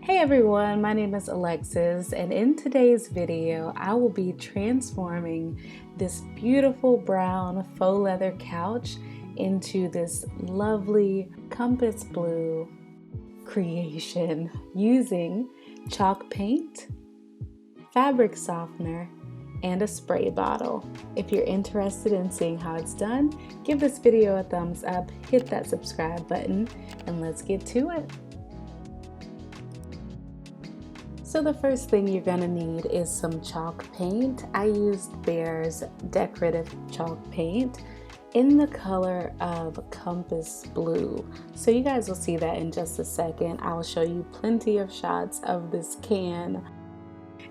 Hey everyone, my name is Alexis, and in today's video, I will be transforming this beautiful brown faux leather couch into this lovely compass blue creation using chalk paint, fabric softener, and a spray bottle. If you're interested in seeing how it's done, give this video a thumbs up, hit that subscribe button, and let's get to it. So the first thing you're gonna need is some chalk paint. I used Behr's Decorative Chalk Paint in the color of compass blue. So you guys will see that in just a second. I will show you plenty of shots of this can.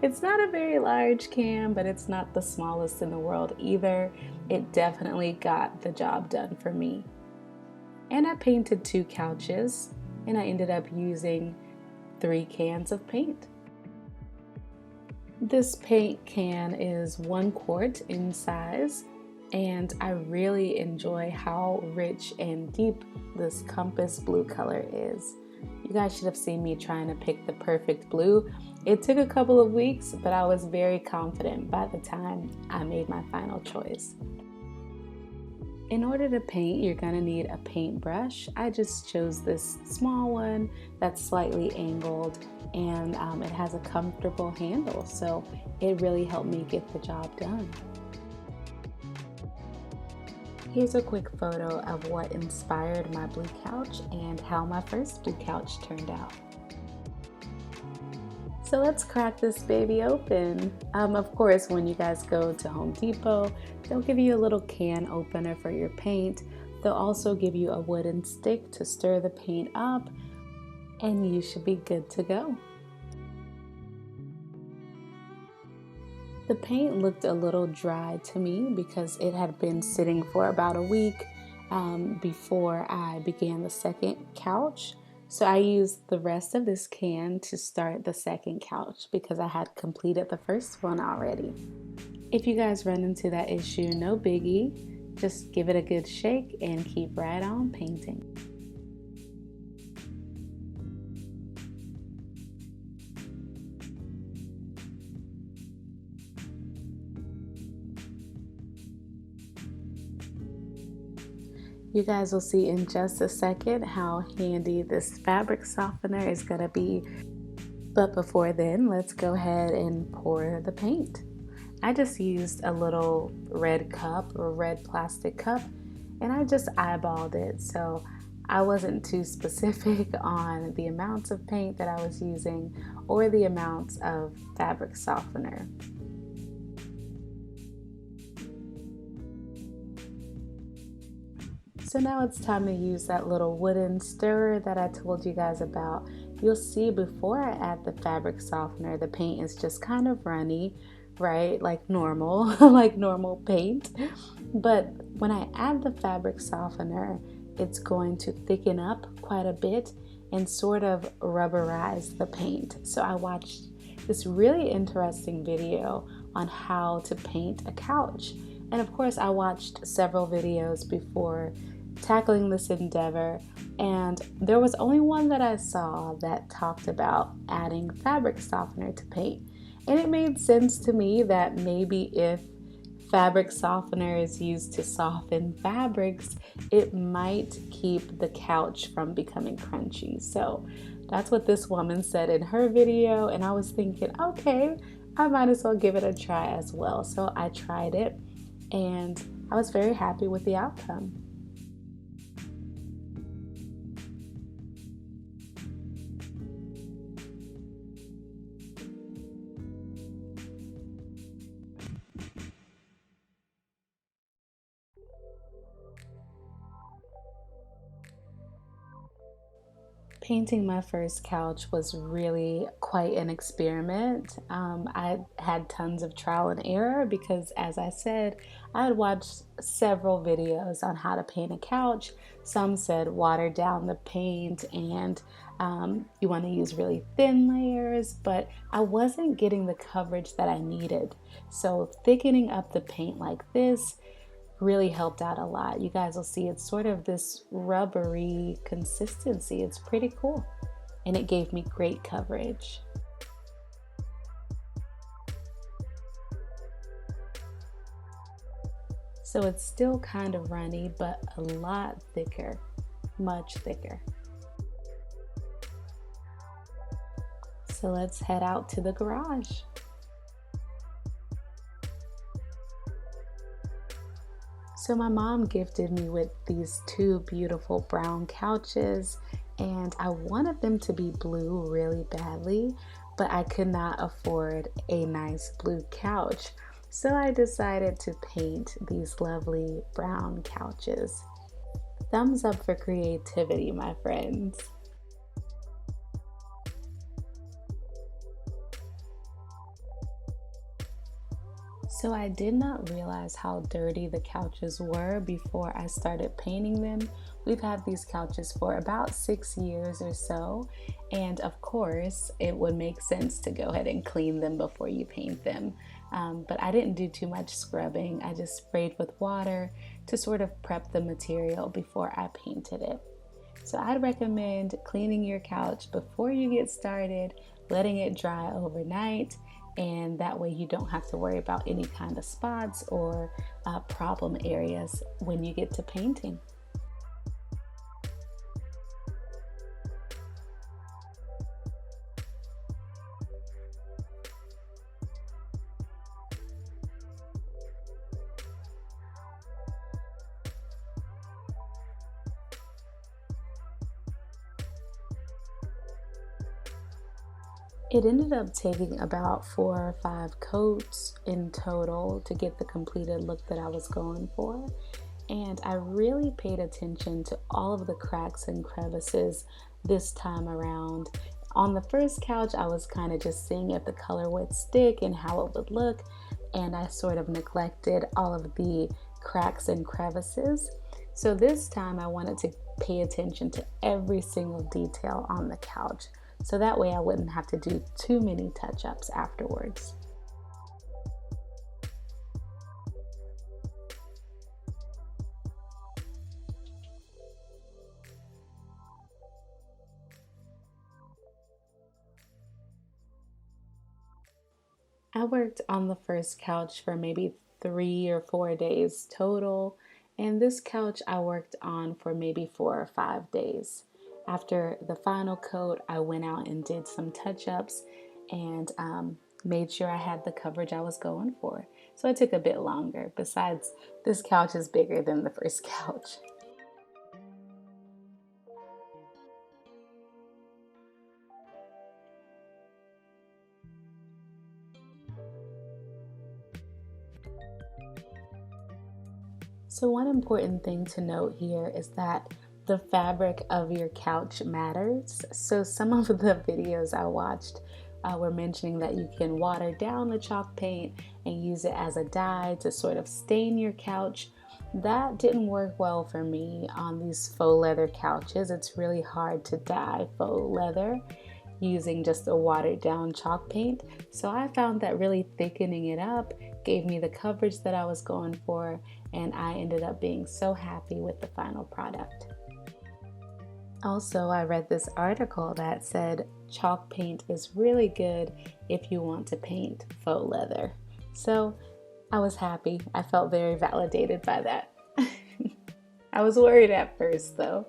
It's not a very large can, but it's not the smallest in the world either. It definitely got the job done for me. And I painted 2 couches, and I ended up using 3 cans of paint. This paint can is 1 quart in size, and I really enjoy how rich and deep this compass blue color is. You guys should have seen me trying to pick the perfect blue. It took a couple of weeks, but I was very confident by the time I made my final choice. In order to paint, you're gonna need a paintbrush. I just chose this small one that's slightly angled, and it has a comfortable handle, so it really helped me get the job done. Here's a quick photo of what inspired my blue couch and how my first blue couch turned out. So let's crack this baby open. Of course, when you guys go to Home Depot, they'll give you a little can opener for your paint. They'll also give you a wooden stick to stir the paint up, and you should be good to go. The paint looked a little dry to me because it had been sitting for about a week before I began the second couch. So I used the rest of this can to start the second couch because I had completed the first one already. If you guys run into that issue, no biggie. Just give it a good shake and keep right on painting. You guys will see in just a second how handy this fabric softener is gonna be. But before then, let's go ahead and pour the paint. I just used a little red cup or red plastic cup, and I just eyeballed it. So I wasn't too specific on the amounts of paint that I was using or the amounts of fabric softener. So now it's time to use that little wooden stirrer that I told you guys about. You'll see before I add the fabric softener, the paint is just kind of runny, right? Like normal, like normal paint. But when I add the fabric softener, it's going to thicken up quite a bit and sort of rubberize the paint. So I watched this really interesting video on how to paint a couch. And of course, I watched several videos before tackling this endeavor, and there was only one that I saw that talked about adding fabric softener to paint. And it made sense to me that maybe if fabric softener is used to soften fabrics, it might keep the couch from becoming crunchy. So that's what this woman said in her video, and I was thinking, okay, I might as well give it a try as well. So I tried it, and I was very happy with the outcome. Painting my first couch was really quite an experiment. I had tons of trial and error because, as I said, I had watched several videos on how to paint a couch. Some said water down the paint and you want to use really thin layers, but I wasn't getting the coverage that I needed. So thickening up the paint like this really helped out a lot. You guys will see it's sort of this rubbery consistency. It's pretty cool. and it gave me great coverage. So it's still kind of runny, but a lot thicker, much thicker. So let's head out to the garage. So my mom gifted me with these two beautiful brown couches, and I wanted them to be blue really badly, but I could not afford a nice blue couch. So I decided to paint these lovely brown couches. Thumbs up for creativity, my friends. So I did not realize how dirty the couches were before I started painting them. We've had these couches for about 6 years or so, and of course it would make sense to go ahead and clean them before you paint them. But I didn't do too much scrubbing. I just sprayed with water to sort of prep the material before I painted it. So I'd recommend cleaning your couch before you get started, letting it dry overnight, and that way you don't have to worry about any kind of spots or problem areas when you get to painting. It ended up taking about 4 or 5 coats in total to get the completed look that I was going for. And I really paid attention to all of the cracks and crevices this time around. On the first couch, I was kind of just seeing if the color would stick and how it would look, and I sort of neglected all of the cracks and crevices. So this time I wanted to pay attention to every single detail on the couch, so that way I wouldn't have to do too many touch-ups afterwards. I worked on the first couch for maybe 3 or 4 days total, and this couch I worked on for maybe 4 or 5 days. After the final coat, I went out and did some touch-ups and made sure I had the coverage I was going for. So it took a bit longer. Besides, this couch is bigger than the first couch. So one important thing to note here is that the fabric of your couch matters. So some of the videos I watched were mentioning that you can water down the chalk paint and use it as a dye to sort of stain your couch. That didn't work well for me on these faux leather couches. It's really hard to dye faux leather using just a watered down chalk paint. So I found that really thickening it up gave me the coverage that I was going for, and I ended up being so happy with the final product. Also, I read this article that said chalk paint is really good if you want to paint faux leather. So I was happy. I felt very validated by that. I was worried at first though.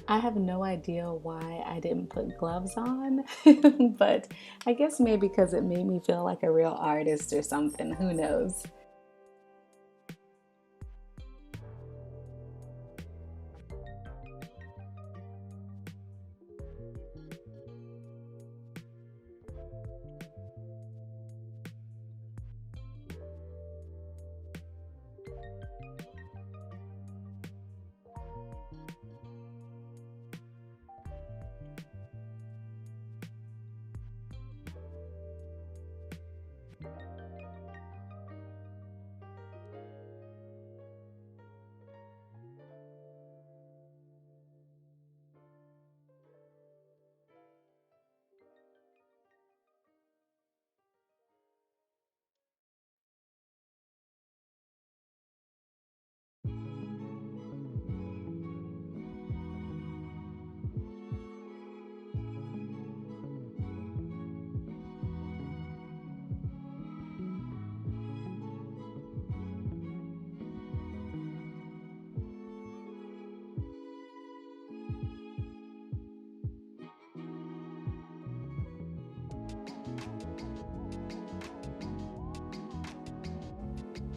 I have no idea why I didn't put gloves on, but I guess maybe because it made me feel like a real artist or something. Who knows?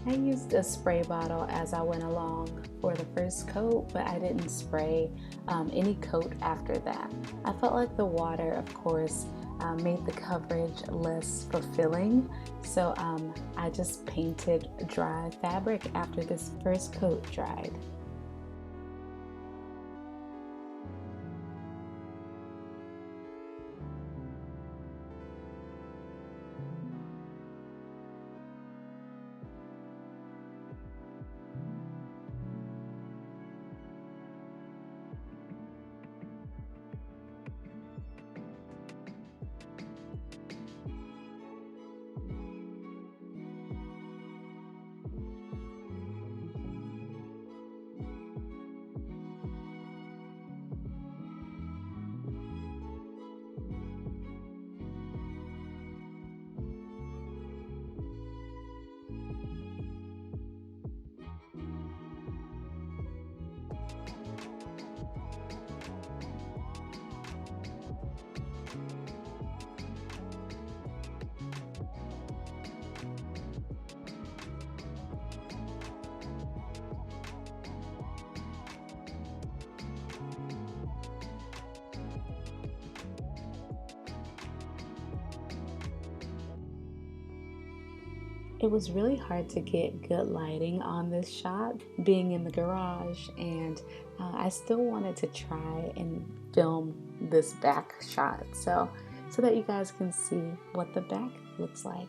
I used a spray bottle as I went along for the first coat, but I didn't spray any coat after that. I felt like the water, of course, made the coverage less fulfilling, so I just painted dry fabric after this first coat dried. It was really hard to get good lighting on this shot, being in the garage, and I still wanted to try and film this back shot, so that you guys can see what the back looks like.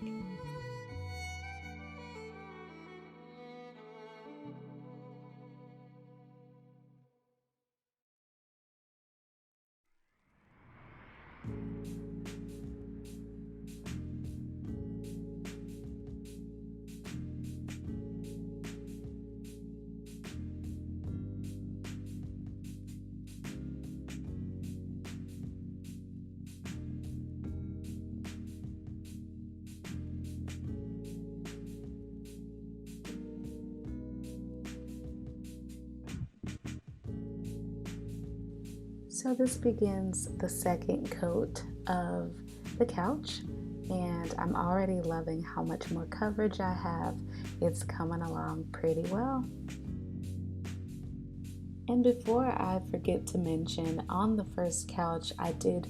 So this begins the second coat of the couch, and I'm already loving how much more coverage I have. It's coming along pretty well. And before I forget to mention, on the first couch, I did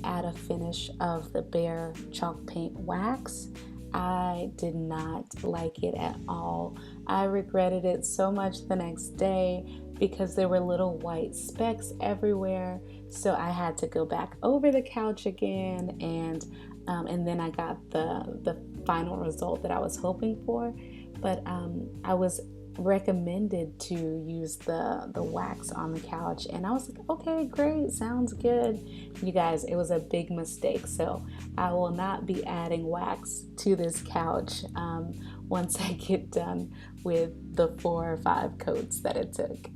add a finish of the Behr Chalk Paint wax. I did not like it at all. I regretted it so much the next day because there were little white specks everywhere. So I had to go back over the couch again, and then I got the final result that I was hoping for. But I was recommended to use the wax on the couch, and I was like, okay, great, sounds good. You guys, it was a big mistake, so I will not be adding wax to this couch once I get done with the 4 or 5 coats that it took.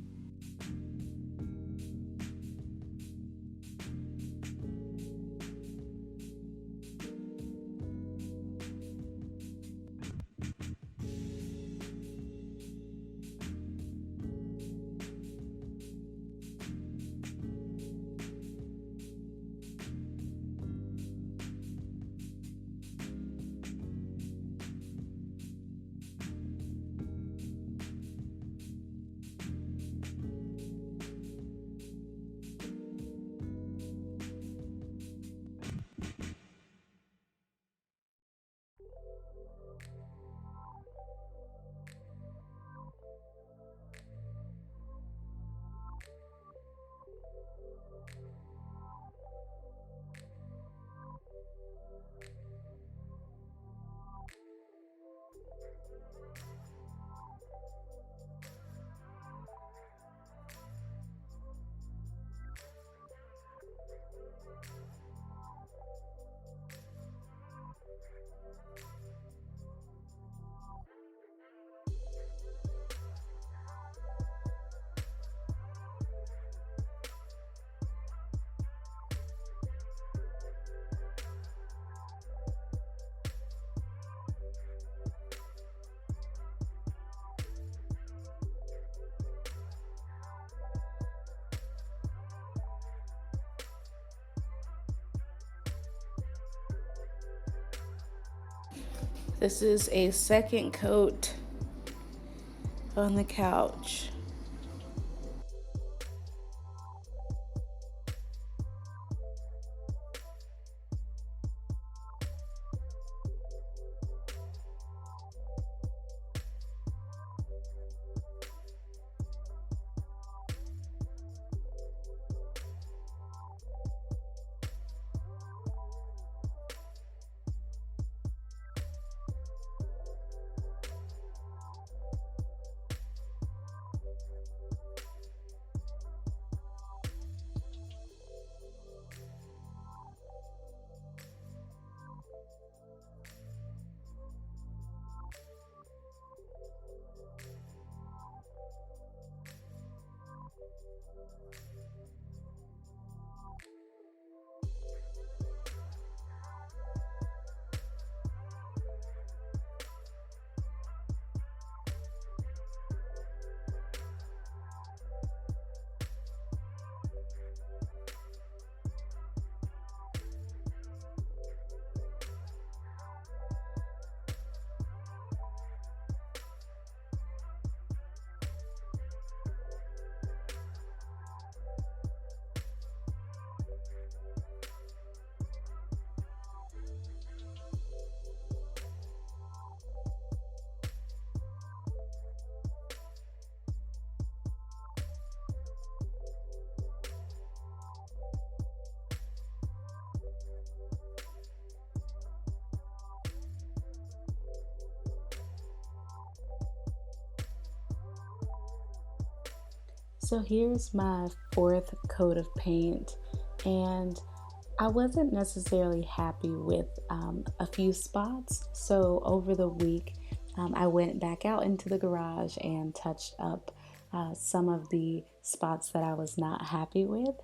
This is a second coat on the couch. So here's my fourth coat of paint, and I wasn't necessarily happy with a few spots. So over the week, I went back out into the garage and touched up some of the spots that I was not happy with.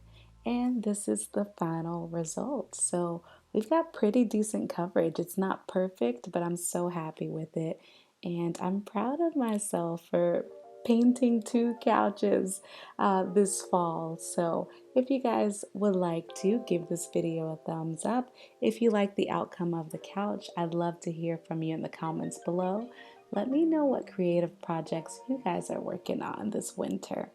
And this is the final result. So we've got pretty decent coverage. It's not perfect, but I'm so happy with it. And I'm proud of myself for painting two couches this fall. So if you guys would like to give this video a thumbs up, if you like the outcome of the couch, I'd love to hear from you in the comments below. Let me know what creative projects you guys are working on this winter.